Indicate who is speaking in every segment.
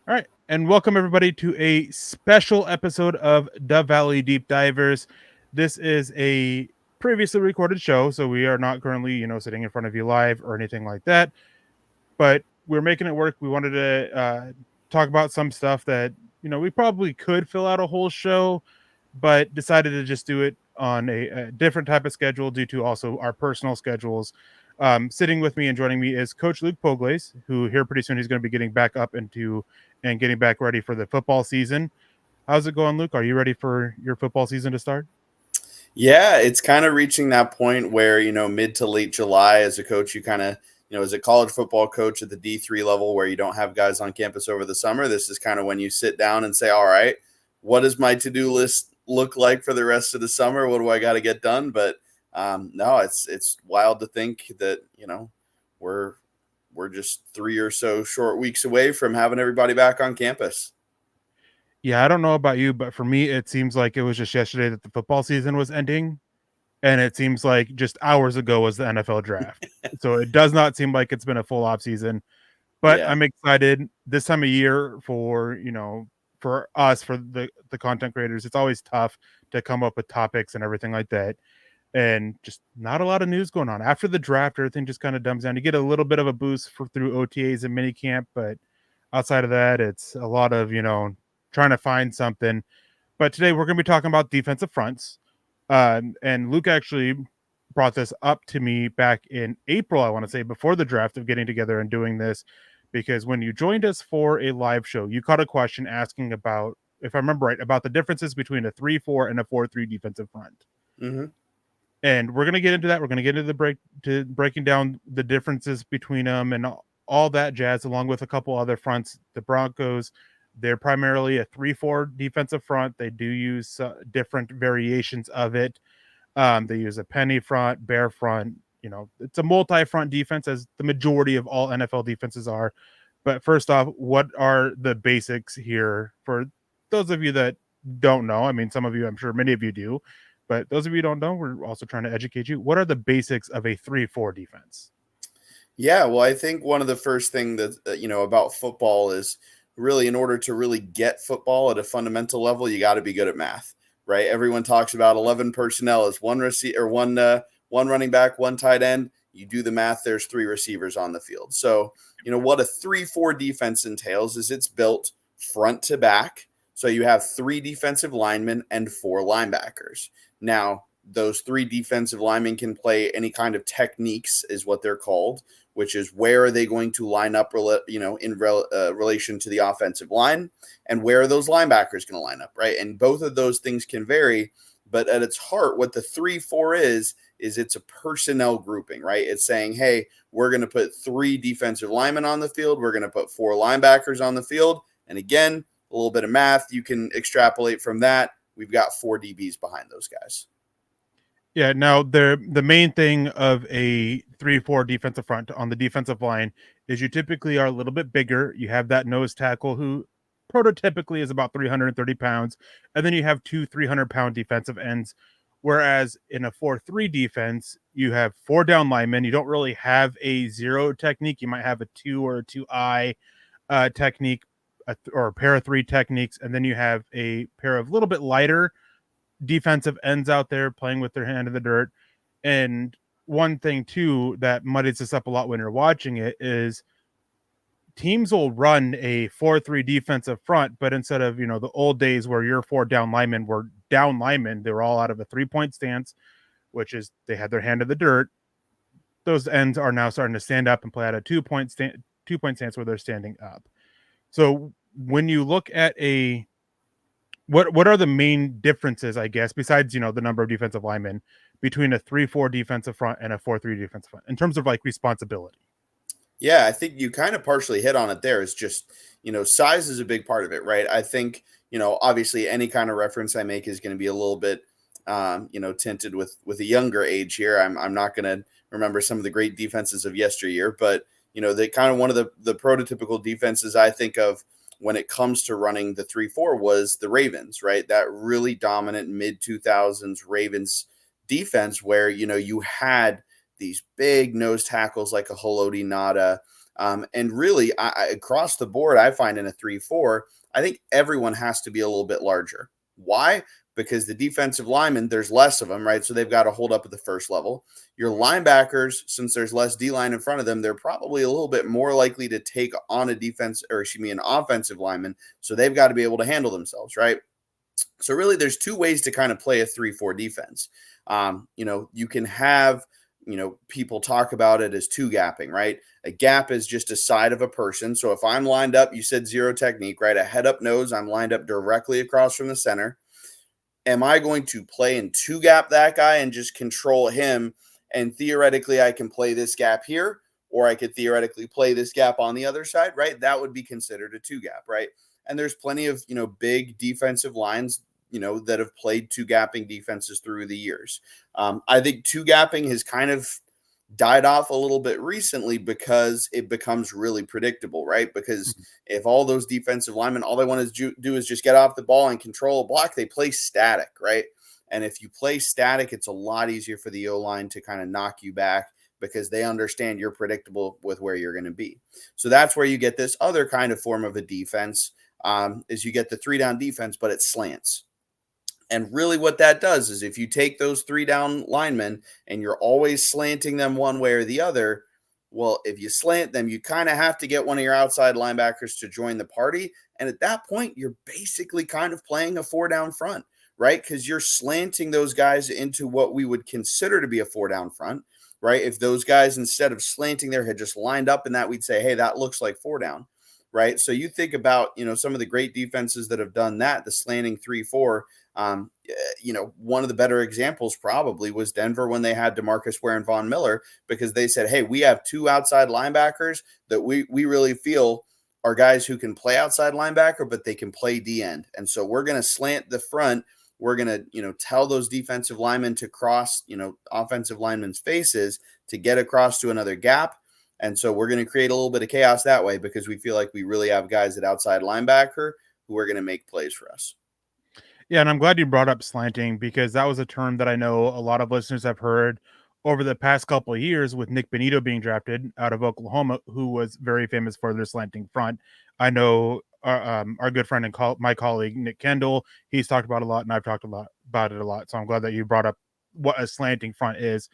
Speaker 1: All right, and welcome everybody to a special episode of the Valley Deep Divers. This is a previously recorded show, so we are not currently, sitting in front of you live or anything like that. But we're making it work. We wanted to talk about some stuff that we probably could fill out a whole show, but decided to just do it on a different type of schedule due to also our personal schedules. Sitting with me and joining me is Coach Luc Polglaze, who here pretty soon he's going to be getting back up into and getting back ready for the football season. How's it going, Luke? Are you ready for your football season to start?
Speaker 2: Yeah, it's kind of reaching that point where, mid to late July as a coach, you kind of, as a college football coach at the D3 level where you don't have guys on campus over the summer, this is kind of when you sit down and say, all right, what does my to-do list look like for the rest of the summer? What do I got to get done? But no, it's wild to think that, we're we're just 3 or so short weeks away from having everybody back on campus.
Speaker 1: Yeah, I don't know about you, but for me, it seems like it was just yesterday that the football season was ending, and it seems like just hours ago was the NFL draft. So it does not seem like it's been a full off season, but
Speaker 2: Yeah.
Speaker 1: I'm excited this time of year for for us for the content creators. It's always tough to come up with topics and everything like that, and just not a lot of news going on after the draft. Everything just kind of dumbs down. You get a little bit of a boost through OTAs and minicamp, but outside of that, it's a lot of trying to find something. But today we're going to be talking about defensive fronts. And Luke actually brought this up to me back in April, I want to say, before the draft, of getting together and doing this, because when you joined us for a live show, you caught a question asking about, if I remember right, about the differences between a 3-4 and a 4-3 defensive front.
Speaker 2: Mm-hmm.
Speaker 1: And we're going to get into that. We're going to get into the breaking down the differences between them and all that jazz, along with a couple other fronts. The Broncos, they're primarily a 3-4 defensive front. They do use different variations of it. They use a penny front, bear front. It's a multi-front defense, as the majority of all NFL defenses are. But first off, what are the basics here for those of you that don't know? I mean, some of you, I'm sure many of you do, but those of you who don't know, we're also trying to educate you. What are the basics of a 3-4 defense?
Speaker 2: Yeah, well, I think one of the first thing that about football is really in order to really get football at a fundamental level, you got to be good at math, right? Everyone talks about 11 personnel as one receiver, one running back, one tight end. You do the math, there's three receivers on the field. So, what a 3-4 defense entails is it's built front to back. So you have three defensive linemen and four linebackers. Now, those three defensive linemen can play any kind of techniques, is what they're called, which is where are they going to line up, in relation to the offensive line, and where are those linebackers going to line up, right? And both of those things can vary, but at its heart, what the 3-4 is it's a personnel grouping, right? It's saying, hey, we're going to put three defensive linemen on the field, we're going to put four linebackers on the field, and again, a little bit of math, you can extrapolate from that. We've got four DBs behind those guys.
Speaker 1: Yeah, now the main thing of a 3-4 defensive front on the defensive line is you typically are a little bit bigger. You have that nose tackle who prototypically is about 330 pounds, and then you have two 300-pound defensive ends. Whereas in a 4-3 defense, you have four down linemen. You don't really have a zero technique. You might have a two or a two eye technique, or a pair of three techniques, and then you have a pair of little bit lighter defensive ends out there playing with their hand in the dirt. And one thing too that muddies this up a lot when you're watching it is teams will run a 4-3 defensive front, but instead of the old days where your four down linemen were down linemen, they were all out of a 3-point stance, which is they had their hand in the dirt. Those ends are now starting to stand up and play at a 2-point stance where they're standing up. So when you look at a what are the main differences, I guess, besides the number of defensive linemen between a 3-4 defensive front and a 4-3 defensive front in terms of like responsibility?
Speaker 2: Yeah, I think you kind of partially hit on it there. It's just, size is a big part of it, right? I think, obviously any kind of reference I make is going to be a little bit, tinted with a younger age here. I'm not going to remember some of the great defenses of yesteryear, but, they kind of one of the prototypical defenses I think of when it comes to running the 3-4 was the Ravens, right? That really dominant mid 2000s Ravens defense where, you had these big nose tackles like a Haloti Ngata, And really, across the board, I find in a 3-4, I think everyone has to be a little bit larger. Why? Because the defensive linemen, there's less of them, right? So they've got to hold up at the first level. Your linebackers, since there's less D-line in front of them, they're probably a little bit more likely to take on an offensive lineman. So they've got to be able to handle themselves, right? So really, there's two ways to kind of play a 3-4 defense. You can have, people talk about it as two gapping, right? A gap is just a side of a person. So if I'm lined up, you said zero technique, right? A head up nose, I'm lined up directly across from the center. Am I going to play in two gap that guy and just control him? And theoretically, I can play this gap here, or I could theoretically play this gap on the other side, right? That would be considered a two gap, right? And there's plenty of, big defensive lines, that have played two gapping defenses through the years. I think two gapping has kind of died off a little bit recently because it becomes really predictable, right? Because if all those defensive linemen, all they want to do is just get off the ball and control a block, they play static, right? And if you play static, it's a lot easier for the O-line to kind of knock you back because they understand you're predictable with where you're going to be. So that's where you get this other kind of form of a defense, is you get the 3-down defense, but it slants. And really what that does is if you take those 3-down linemen and you're always slanting them one way or the other, well, if you slant them, you kind of have to get one of your outside linebackers to join the party. And at that point, you're basically kind of playing a 4-down front, right? Because you're slanting those guys into what we would consider to be a 4-down front, right? If those guys, instead of slanting there, had just lined up in that, we'd say, hey, that looks like 4-down, right? So you think about, some of the great defenses that have done that, the slanting 3-4. One of the better examples probably was Denver when they had DeMarcus Ware and Von Miller, because they said, hey, we have two outside linebackers that we really feel are guys who can play outside linebacker, but they can play D end. And so we're going to slant the front. We're going to, tell those defensive linemen to cross, offensive linemen's faces to get across to another gap. And so we're going to create a little bit of chaos that way because we feel like we really have guys at outside linebacker who are going to make plays for us.
Speaker 1: Yeah, and I'm glad you brought up slanting because that was a term that I know a lot of listeners have heard over the past couple of years with Nick Benito being drafted out of Oklahoma, who was very famous for their slanting front. I know our good friend and my colleague Nick Kendall, he's talked about it a lot, and I've talked a lot about it a lot. So I'm glad that you brought up what a slanting front is,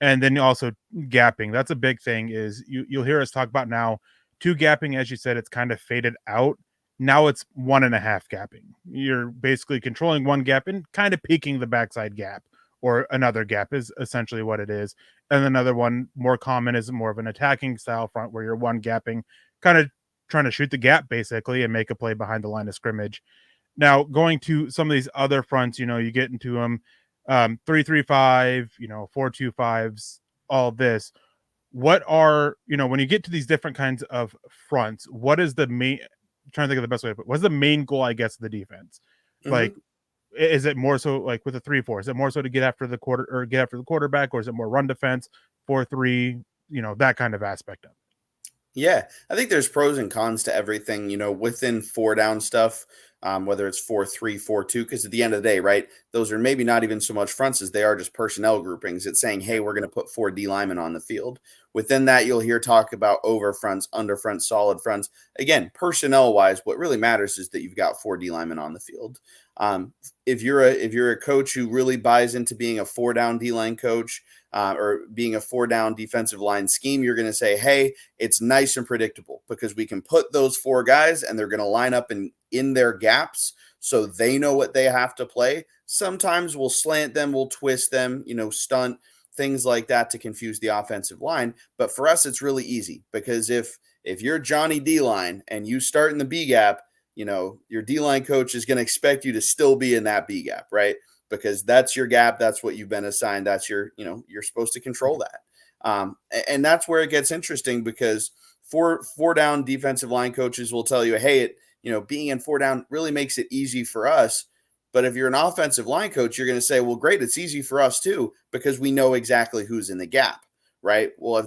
Speaker 1: and then also gapping. That's a big thing. Is you'll hear us talk about now two gapping, as you said, it's kind of faded out. Now it's 1.5 gapping. You're basically controlling one gap and kind of peeking the backside gap, or another gap is essentially what it is. And another one more common is more of an attacking style front where you're one gapping, kind of trying to shoot the gap basically and make a play behind the line of scrimmage. Now going to some of these other fronts, you get into them 3-3-5, 4-2-5s, all this. What are, when you get to these different kinds of fronts, what is the main, trying to think of the best way to put it. What's the main goal, I guess, of the defense? Like,
Speaker 2: Mm-hmm.
Speaker 1: is it more so like with a 3-4? Is it more so to get after the quarterback, or is it more run defense, 4-3? That kind of aspect of it.
Speaker 2: Yeah, I think there's pros and cons to everything, within 4-down stuff, whether it's 4-3, 4-2, because at the end of the day, right, those are maybe not even so much fronts as they are just personnel groupings. It's saying, hey, we're going to put 4 D linemen on the field. Within that, you'll hear talk about over fronts, under fronts, solid fronts. Again, personnel wise, what really matters is that you've got 4 D linemen on the field. If you're a coach who really buys into being a 4-down D line coach, or being a 4-down defensive line scheme, you're going to say, hey, it's nice and predictable because we can put those 4 guys and they're going to line up in their gaps so they know what they have to play. Sometimes we'll slant them, we'll twist them, stunt, things like that to confuse the offensive line. But for us, it's really easy because if you're Johnny D-line and you start in the B gap, your D-line coach is going to expect you to still be in that B gap, right? Because that's your gap. That's what you've been assigned. That's you're supposed to control that. And that's where it gets interesting because four down defensive line coaches will tell you, hey, being in 4-down really makes it easy for us. But if you're an offensive line coach, you're going to say, well, great, it's easy for us too, because we know exactly who's in the gap, right? Well,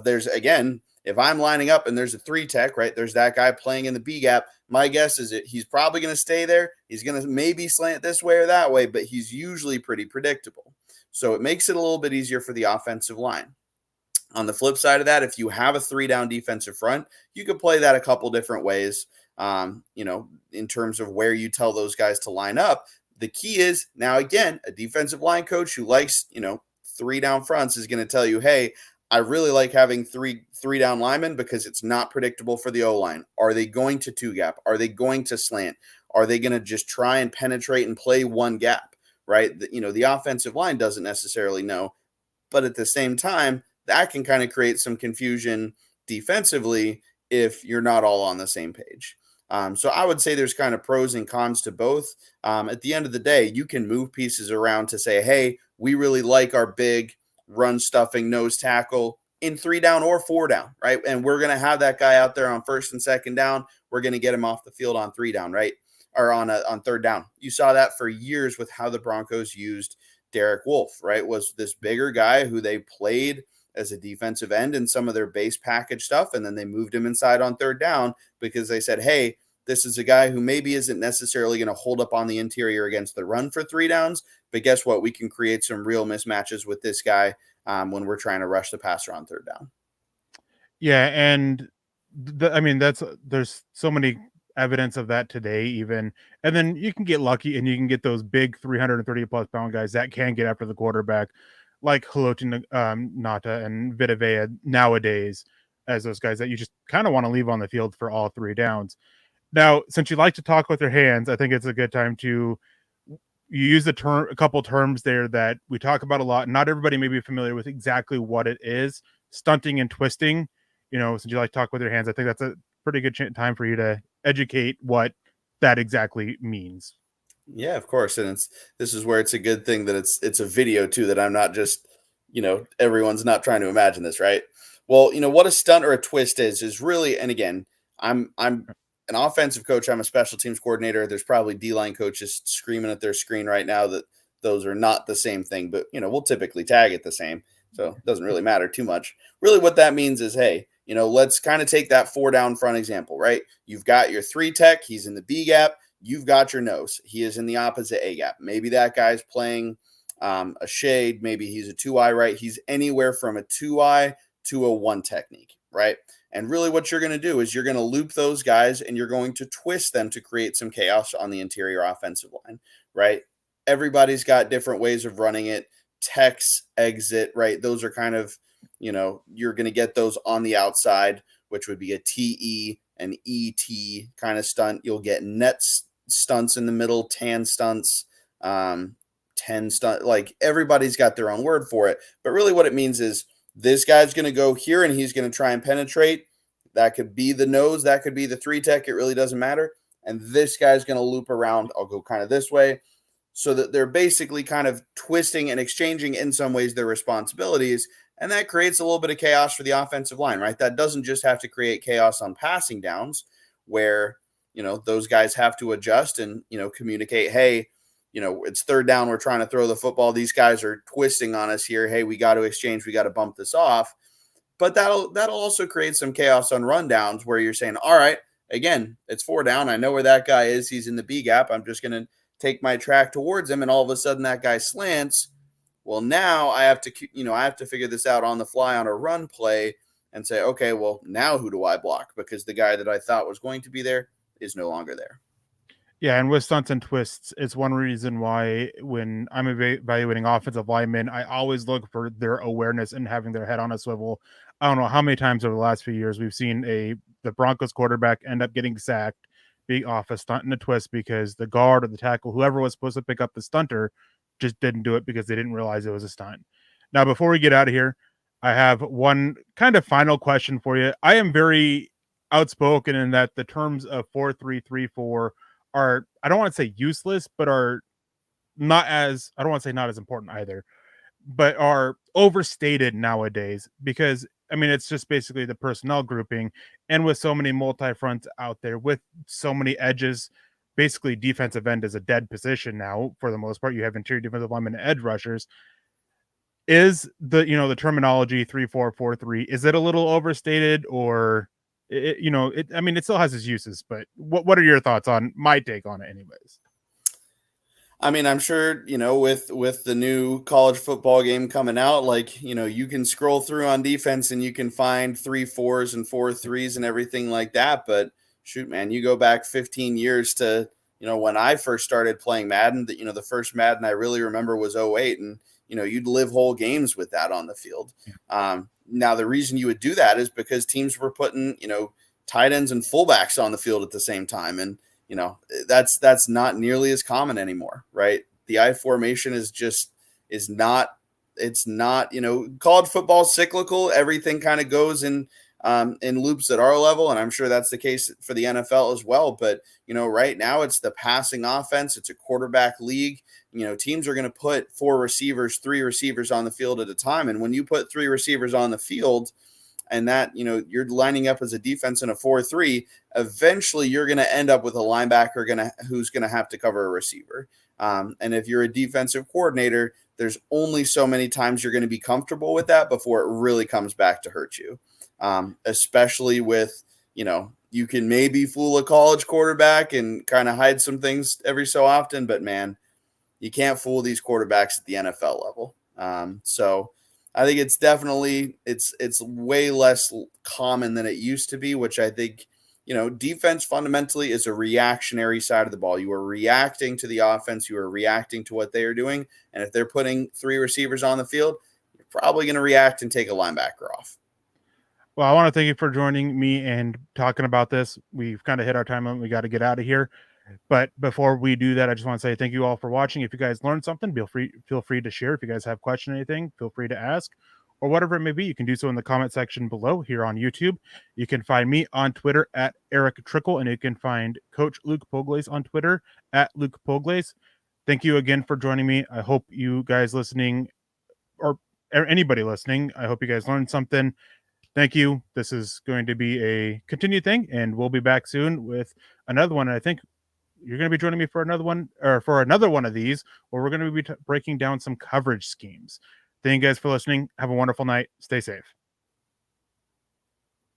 Speaker 2: if I'm lining up and there's a 3 tech, right, there's that guy playing in the B gap, my guess is that he's probably going to stay there. He's going to maybe slant this way or that way, but he's usually pretty predictable. So it makes it a little bit easier for the offensive line. On the flip side of that, if you have a 3-down defensive front, you could play that a couple different ways. In terms of where you tell those guys to line up. The key is now, again, a defensive line coach who likes, 3-down fronts is going to tell you, hey, I really like having three down linemen because it's not predictable for the O line. Are they going to two gap? Are they going to slant? Are they going to just try and penetrate and play one gap? Right? The offensive line doesn't necessarily know, but at the same time, that can kind of create some confusion defensively if you're not all on the same page. So I would say there's kind of pros and cons to both. At the end of the day, you can move pieces around to say, hey, we really like our big run stuffing nose tackle in 3-down or 4-down, right? And we're going to have that guy out there on first and second down. We're going to get him off the field on 3-down, right? Or on third down. You saw that for years with how the Broncos used Derek Wolfe, right? Was this bigger guy who they played as a defensive end in some of their base package stuff. And then they moved him inside on third down because they said, hey, this is a guy who maybe isn't necessarily going to hold up on the interior against the run for 3 downs. But guess what? We can create some real mismatches with this guy when we're trying to rush the passer on third down.
Speaker 1: Yeah. And there's so many evidence of that today, even. And then you can get lucky and you can get those big 330 plus pound guys that can get after the quarterback, like Haloti Nata and Vitavea nowadays, as those guys that you just kind of want to leave on the field for all 3 downs. Now, since you like to talk with your hands, I think it's a good time to you use a couple terms there that we talk about a lot. Not everybody may be familiar with exactly what it is. Stunting and twisting. Since you like to talk with your hands, I think that's a pretty good time for you to educate what that exactly means.
Speaker 2: Yeah, of course. And this is where it's a good thing that it's a video too, that I'm not just, everyone's not trying to imagine this, right? Well, what a stunt or a twist is really, and again, I'm an offensive coach, I'm a special teams coordinator. There's probably D-line coaches screaming at their screen right now that those are not the same thing, but we'll typically tag it the same. So it doesn't really matter too much. Really what that means is, hey, let's kind of take that 4-down front example, right? You've got your 3 tech, he's in the B gap. You've got your nose. He is in the opposite A gap. Maybe that guy's playing a shade. Maybe he's a 2-eye, right? He's anywhere from a 2-eye to a 1 technique, right? And really what you're going to do is you're going to loop those guys and you're going to twist them to create some chaos on the interior offensive line, right? Everybody's got different ways of running it. Techs, exit, right? Those are kind of, you're going to get those on the outside, which would be a TE, an ET kind of stunt. You'll get nets stunts in the middle, tan stunts, 10 stunt. Like everybody's got their own word for it. But really what it means is this guy's going to go here and he's going to try and penetrate. That could be the nose. That could be the 3 tech. It really doesn't matter. And this guy's going to loop around. I'll go kind of this way. So that they're basically kind of twisting and exchanging in some ways their responsibilities. And that creates a little bit of chaos for the offensive line, right? That doesn't just have to create chaos on passing downs where, those guys have to adjust and, communicate, hey, it's third down. We're trying to throw the football. These guys are twisting on us here. Hey, we got to exchange. We got to bump this off. But that'll also create some chaos on rundowns where you're saying, all right, again, it's 4 down. I know where that guy is. He's in the B gap. I'm just going to take my track towards him. And all of a sudden that guy slants. Well, now I have to figure this out on the fly on a run play and say, okay, well, now who do I block? Because the guy that I thought was going to be there is no longer there.
Speaker 1: Yeah, and with stunts and twists, it's one reason why when I'm evaluating offensive linemen, I always look for their awareness and having their head on a swivel. I don't know how many times over the last few years we've seen the Broncos quarterback end up getting sacked, being off a stunt and a twist because the guard or the tackle, whoever was supposed to pick up the stunter, just didn't do it because they didn't realize it was a stunt. Now, before we get out of here, I have one kind of final question for you. I am very outspoken in that the terms of 4-3-3-4 are, I don't want to say useless, but are not as, I don't want to say not as important either, but are overstated nowadays because it's just basically the personnel grouping. And with so many multi fronts out there, with so many edges, basically defensive end is a dead position now for the most part. You have interior defensive linemen and edge rushers. Is the terminology 3-4-4-3, is it a little overstated or it still has its uses, but what are your thoughts on my take on it anyways?
Speaker 2: I mean, I'm sure, with the new college football game coming out, like, you can scroll through on defense and you can find 3 4s and 4 3s and everything like that. But shoot, man, you go back 15 years to, when I first started playing Madden, that, the first Madden I really remember was '08, and, you'd live whole games with that on the field. Now, the reason you would do that is because teams were putting, tight ends and fullbacks on the field at the same time. And, that's not nearly as common anymore, right? The I formation is not, it's not, college football cyclical. Everything kind of goes in loops at our level, and I'm sure that's the case for the NFL as well. But right now it's the passing offense. It's a quarterback league. Teams are going to put 3 receivers on the field at a time, and when you put 3 receivers on the field, and that you're lining up as a defense in a 4-3, eventually you're going to end up with a linebacker who's going to have to cover a receiver. And if you're a defensive coordinator, there's only so many times you're going to be comfortable with that before it really comes back to hurt you. Especially with, you can maybe fool a college quarterback and kind of hide some things every so often, but man, you can't fool these quarterbacks at the NFL level. So I think it's definitely it's way less common than it used to be, which I think, defense fundamentally is a reactionary side of the ball. You are reacting to the offense, you are reacting to what they are doing, and if they're putting 3 receivers on the field, you're probably going to react and take a linebacker off.
Speaker 1: Well, I want to thank you for joining me and talking about this. We've kind of hit our time limit. We got to get out of here. But before we do that, I just want to say thank you all for watching. If you guys learned something, feel free to share. If you guys have question anything, feel free to ask, or whatever it may be. You can do so in the comment section below here on YouTube. You can find me on Twitter at Erick Trickel, and you can find Coach Luc Polglaze on Twitter at Luc Polglaze. Thank you again for joining me. I hope you guys listening, or anybody listening, I hope you guys learned something. Thank you. This is going to be a continued thing, and we'll be back soon with another one. And I think you're going to be joining me for another one, or for another one of these, where we're going to be breaking down some coverage schemes. Thank you guys for listening. Have a wonderful night. Stay safe.